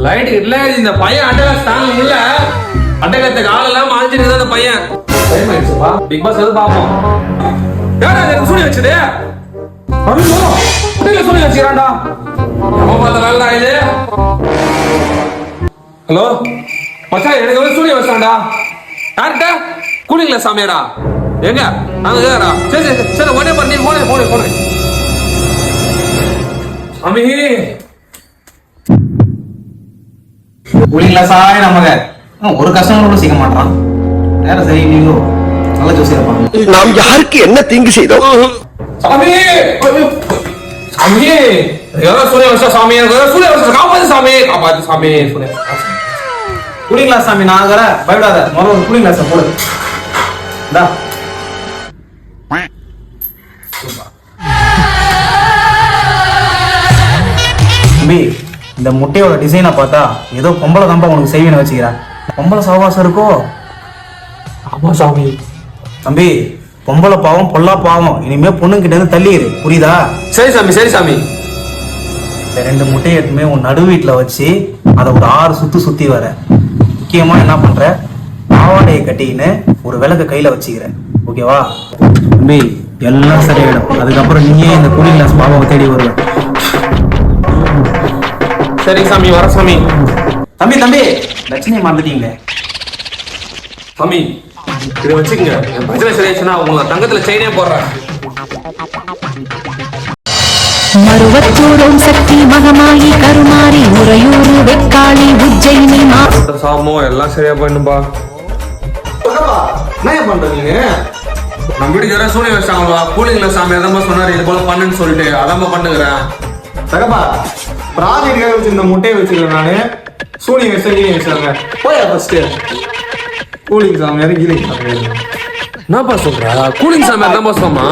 light இல்ல இந்த பையன் அட்டகாசம் தாங்க இல்ல அட்டகாசத்துக்கு ஆளெல்லாம் மாஞ்சிட்டு அந்த பையன் டைம் ஆயிடுச்சுப்பா பிக் பாஸ் வந்து பாப்போம் யாரா எனக்கு சொல்லி வச்சது சொல்லி வச்சுக்கிறான்டா நம்ம பார்த்த வேலை இது ஹலோ மச்சான் எனக்கு வந்து சொல்லி வச்சான்டா யார்கிட்ட கூலிங்களா சாமியாரா எங்க அங்க கேக்குறா சரி சரி சரி உடனே பண்ணி போனே சாமி கூலிங்களா சாய் நமக்கு ஒரு கஸ்டமர் கூட செய்ய மாட்டான் நேரம் சரி நீங்களோ நல்ல ஜோசியர் நாம் யாருக்கு என்ன தீங்கு செய்தோம் சாமி சாமி யாரோ சொல்லி வச்சா சாமி சொல்லி வச்சா காப்பாத்து சாமி சொல்லி கூலிங்களா சாமி நான் இருக்கிறேன் பயப்படாத முதல்ல ஒரு கூலிங் கிளாஸ் போடு இந்தா தம்பி இந்த முட்டையோட டிசைனை பார்த்தா ஏதோ பொம்பளை தம்பா உனக்கு செய்வேன்னு வச்சுக்கிறேன் பொம்பளை சவகாசம் இருக்கோ ஆமா சாமி தம்பி பொம்பளை பாவம் பொல்லா பாவம் இனிமே பொண்ணுங்கிட்ட இருந்து தள்ளிடு புரியுதா சரி சாமி இந்த 2 முட்டையை எடுத்துமே உன் நடு வீட்டில் வச்சு அதை ஒரு 6 சுத்தி வர முக்கியமா என்ன பண்ற பாவாடையை கட்டிக்கின்னு ஒரு விளக்க கையில வச்சுக்கிறேன் ஓகேவா தம்பி எல்லாம் சரியாயிடும் அதுக்கப்புறம் நீயே இந்த கூலிங் கிளாஸ் பாபாவை தேடி வருவ சரி சாமி வர சாமி தம்பி லட்சுமி மறந்துட்டீங்களே சாமி இதை வச்சுக்கங்க என் பிரச்சனை சரியாச்சுன்னா உங்களை தங்கத்துல செயினே போடுறேன் மருவத்தூரும் சக்தி மகமாயி கருமாரி உறையூரு வெக்காளி உஜ்ஜயினி சாமோ எல்லாம் சரியா பண்ணுப்பா என்ன பண்ற நீங்க நம்ம வீட்டுக்கு யாராவது சூனிய வச்சாங்களா கூலிங்ல சாமி அதான் சொன்னாரு இது போல பண்ணுன்னு சொல்லிட்டு அதான் பண்ணுகிறேன் சகப்பா ப்ராஜெக்ட்காக வச்சு இந்த முட்டையை வச்சுக்கிறேன் நானு சூனிய வச்சாங்க போயா ஃபர்ஸ்ட் கூலிங் சாமி கீழிங் சாமி என்னப்பா சொல்ற கூலிங் சாமி அதான் சொன்னா